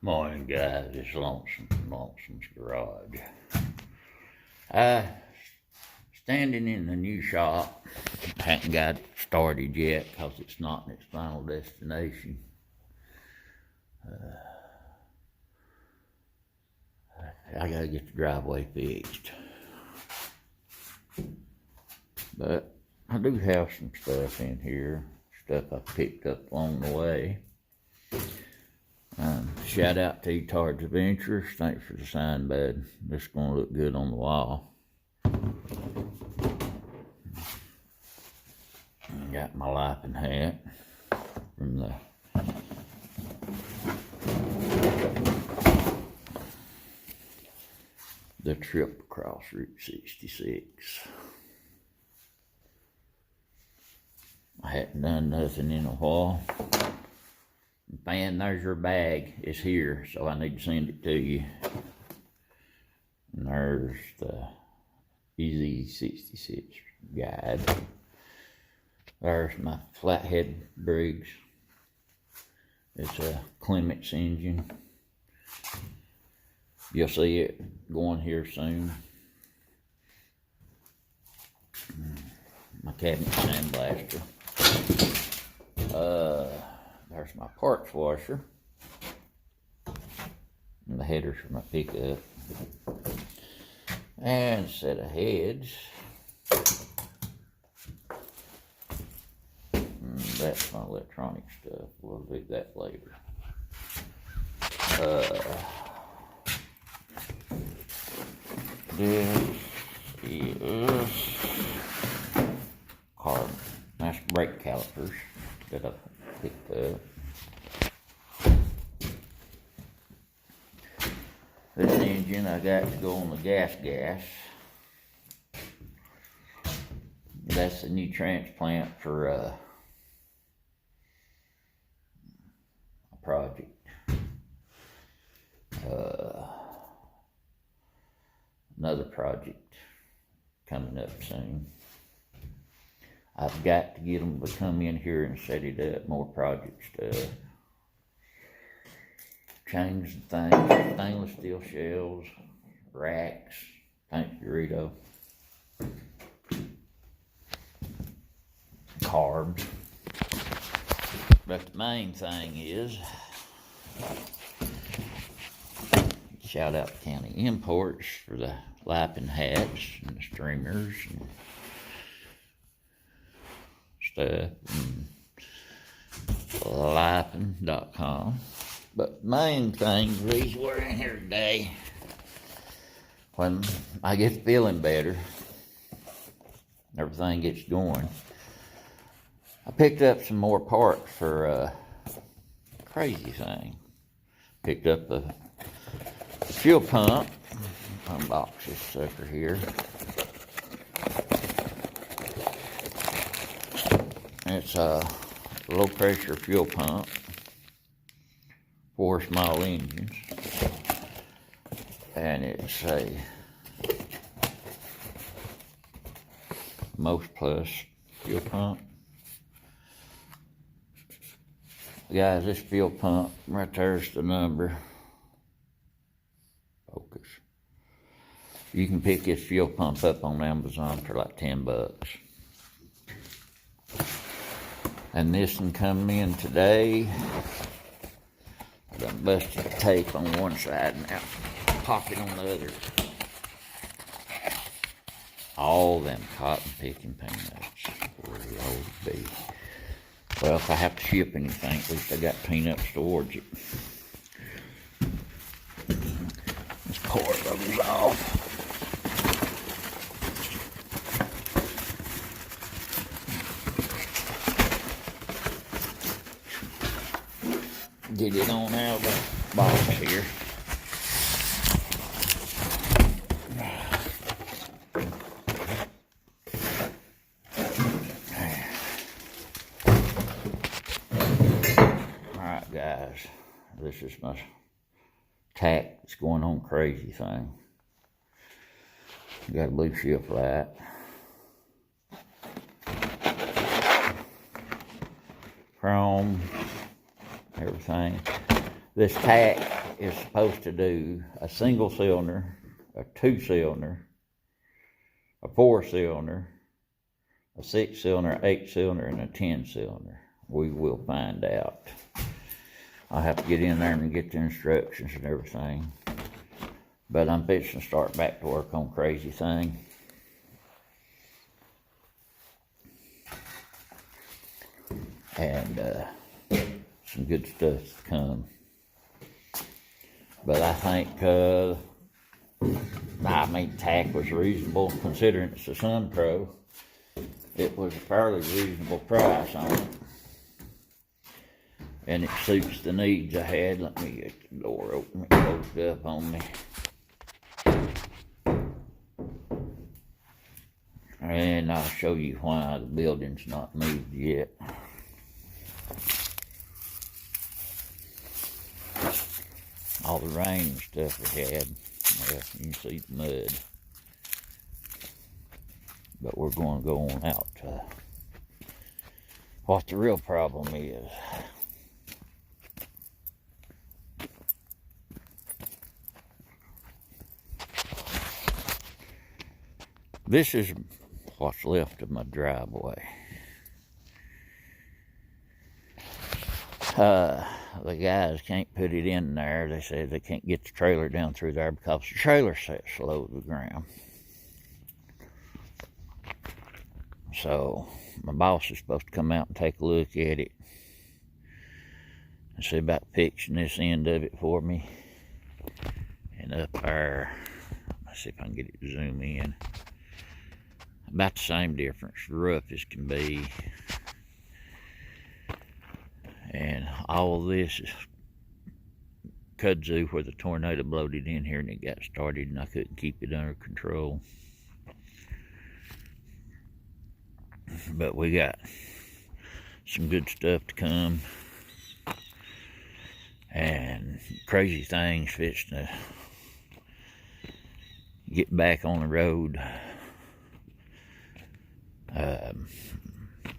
Morning, guys. It's Lonesome from Lonesome's Garage. Standing in the new shop. Hadn't got started yet because it's not in its final destination. I gotta get the driveway fixed. But I do have some stuff in here, stuff I picked up along the way. Shout out to Tards Adventures. Thanks for the sign, bud. This is gonna look good on the wall. Got my liping hat from the trip across Route 66. I hadn't done nothing in a while. Man, there's your bag. It's here, so I need to send it to you. And there's the Easy 66 guide. There's my flathead Briggs. It's a Clements engine. You'll see it going here soon. My cabinet sandblaster. There's my parts washer. And the headers for my pickup. And a set of heads. And that's my electronic stuff. We'll do that later. This is carbon. That's brake calipers that I picked up. This engine I got to go on the gas. That's a new transplant for a project. Another project coming up soon. I've got to get them to come in here and set it up. More project stuff. Chains and things. Stainless steel shelves. Racks. Thanks, Dorito. Carbs. But the main thing is, shout out to County Imports for the liping hats and the streamers and stuff, and liping.com. But main thing, the reason we're in here today, when I get feeling better, everything gets going, I picked up some more parts for Crazy Thang. Picked up the fuel pump. Unbox this sucker here. It's a low pressure fuel pump. 4 small engines. And it's a Most Plus fuel pump. Guys, this fuel pump right there's the number. Focus. You can pick this fuel pump up on Amazon for like $10. And this one come in today. I done busted the tape on one side and now pocket on the other. All them cotton picking peanuts where they ought to be. Well, if I have to ship anything, at least I got peanuts towards it. Let's pour those off. Get it on out of the box here. Alright guys, this is my tack that's going on Crazy Thang. Got a blue shift light. Chrome. Everything. This tack is supposed to do a single cylinder, a 2-cylinder, a 4-cylinder, a 6-cylinder, 8-cylinder, and a 10-cylinder. We will find out. I'll have to get in there and get the instructions and everything. But I'm fixing to start back to work on Crazy Thang. And some good stuff to come. But I think, tack was reasonable considering it's a Sun Pro. It was a fairly reasonable price on it. And it suits the needs I had. Let me get the door open. It closed up on me. And I'll show you why the building's not moved yet. All the rain and stuff we had, well, you can see the mud. But we're going to go on out to what the real problem is. This is what's left of my driveway. The guys can't put it in there. They say they can't get the trailer down through there because the trailer sets low to the ground. So my boss is supposed to come out and take a look at it and see about fixing this end of it for me. And up there, let's see if I can get it to zoom in. About the same difference, rough as can be. And all of this is kudzu where the tornado blowed it in here and it got started and I couldn't keep it under control. But we got some good stuff to come. And Crazy Thang's fixing to get back on the road.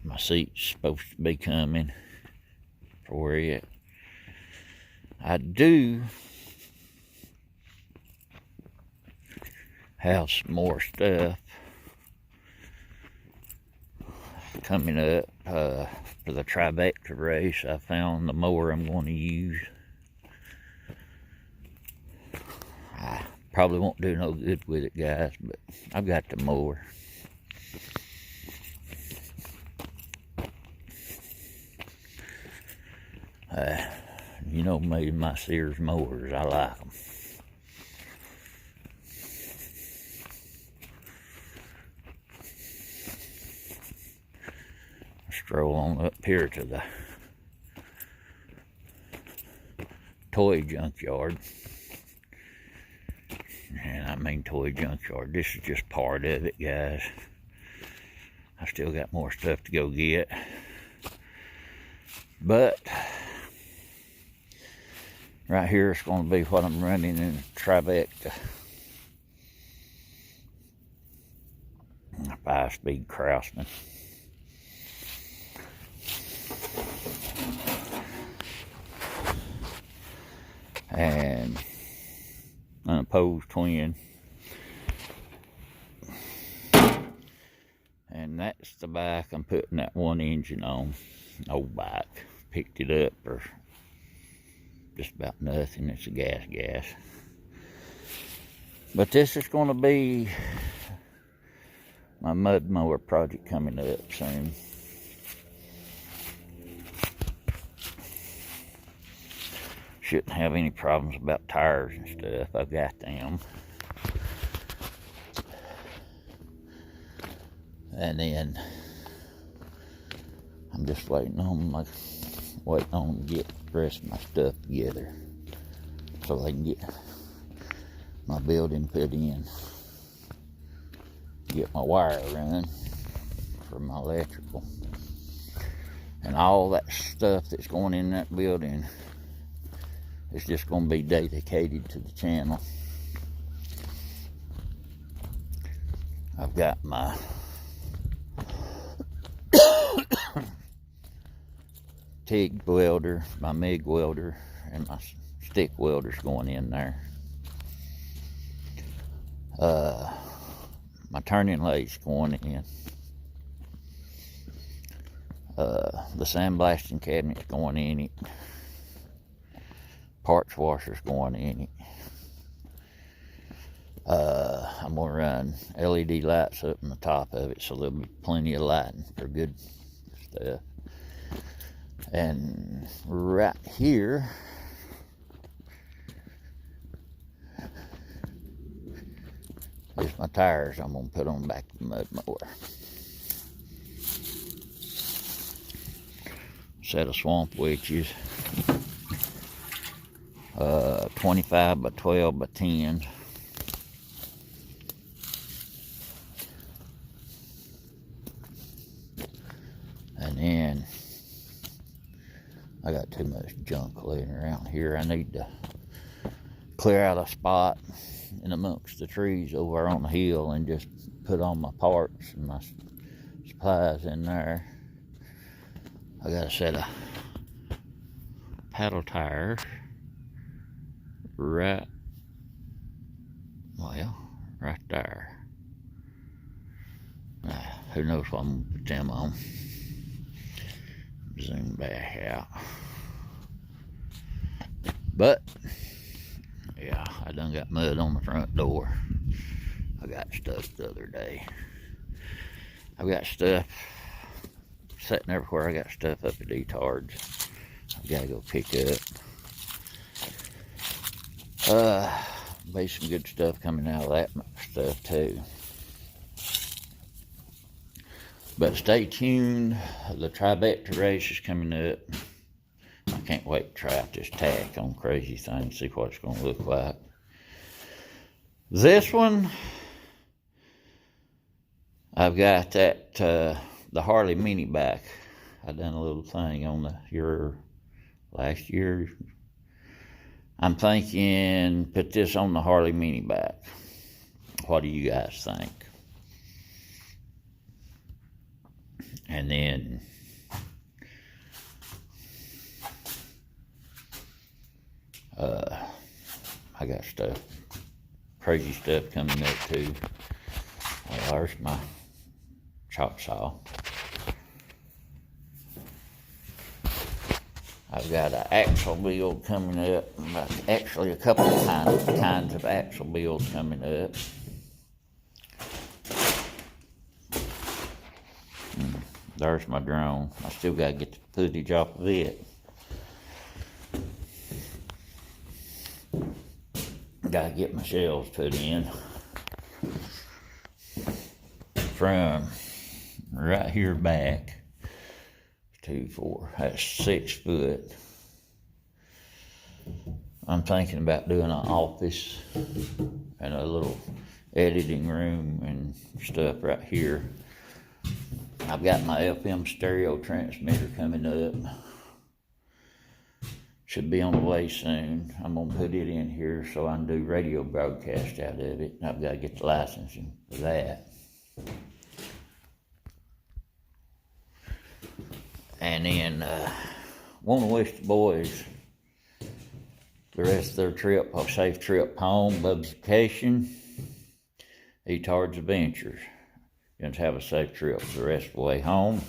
My seat's supposed to be coming for it. I do have some more stuff coming up for the Trifecta race. I found the mower I'm going to use. I probably won't do no good with it, guys, but I've got the mower. You know me, my Sears mowers, I like them. Stroll on up here to the toy junkyard. And I mean toy junkyard, this is just part of it, guys. I still got more stuff to go get. But right here is going to be what I'm running in the Trifecta. A 5-speed Craftsman. And unopposed twin. And that's the bike I'm putting that one engine on. Old bike. Picked it up for just about nothing. It's a gas. But this is going to be my mud mower project coming up soon. Shouldn't have any problems about tires and stuff. I've got them. And then I'm just waiting on to get the rest of my stuff together so they can get my building put in. Get my wire run for my electrical. And all that stuff that's going in that building is just going to be dedicated to the channel. I've got my TIG welder, my MIG welder, and my stick welders going in there. My turning lathe's going in. The sandblasting cabinet's going in it. Parts washer's going in it. I'm going to run LED lights up on the top of it, so there'll be plenty of lighting for good stuff. And right here, is my tires I'm going to put on the back of the mud mower. Set of swamp witches. 25 by 12 by 10. And then I got too much junk laying around here. I need to clear out a spot in amongst the trees over on the hill and just put all my parts and my supplies in there. I got a set of paddle tires right there. Who knows what I'm gonna put them on. Zoom back out. But yeah, I done got mud on the front door. I got stuff the other day. I've got stuff sitting everywhere. I got stuff up at Tards. I've got to go pick up. Be some good stuff coming out of that stuff too. But stay tuned. The Tribector race is coming up. I can't wait to try out this tack on Crazy Thang, see what it's going to look like. This one, I've got that, the Harley mini back. I done a little thing on last year. I'm thinking put this on the Harley mini back. What do you guys think? And then I got stuff, crazy stuff coming up too. There's my chop saw. I've got an axle build coming up. Actually, a couple of kinds of axle builds coming up. There's my drone. I still got to get the footage off of it. Got to get my shelves put in. From right here back, 2, 4, that's 6 foot. I'm thinking about doing an office and a little editing room and stuff right here. I've got my FM stereo transmitter coming up. Should be on the way soon. I'm going to put it in here so I can do radio broadcast out of it. I've got to get the licensing for that. And then want to wish the boys the rest of their trip a safe trip home, Bub's vacation, Tards Adventures. Just have a safe trip for the rest of the way home.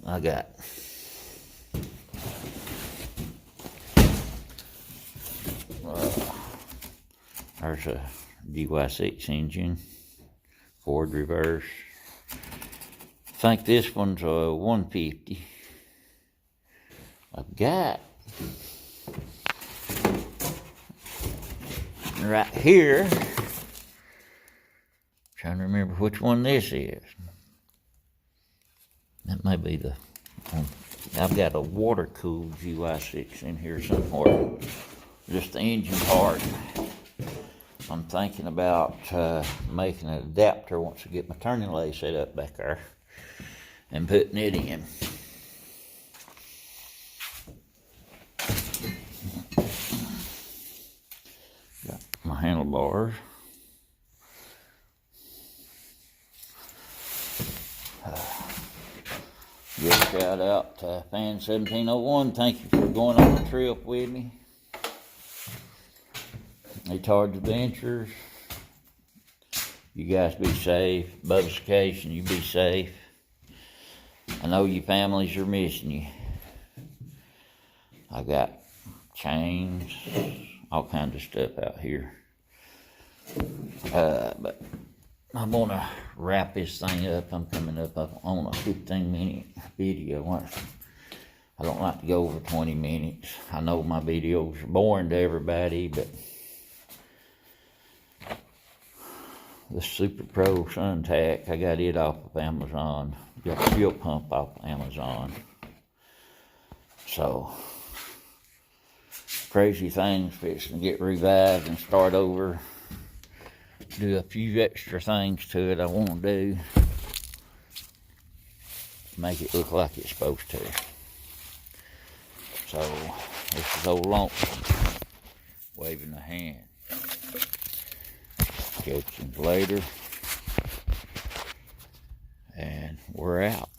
I got there's a GY6 engine, Ford reverse. I think this one's a 150. I've got right here, trying to remember which one this is. That may be the one. I've got a water-cooled GY6 in here somewhere. Just the engine part. I'm thinking about making an adapter once I get my turning lathe set up back there and putting it in. Got my handlebars. Good shout out to Fan 1701. Thank you for going on the trip with me. Hey, Tards Adventures. You guys be safe. Bubba's Vacation, you be safe. I know your families are missing you. I got chains, all kinds of stuff out here. But I'm gonna wrap this thing up. I'm coming up on a 15-minute video. I don't like to go over 20 minutes. I know my videos are boring to everybody, but the Super Pro Sun Tack, I got it off of Amazon. Got the fuel pump off of Amazon. So, Crazy Thang's fixing to get revived and start over. Do a few extra things to it I want to do. Make it look like it's supposed to. So, this is old Luchmob waving a hand. Catch you later. And we're out.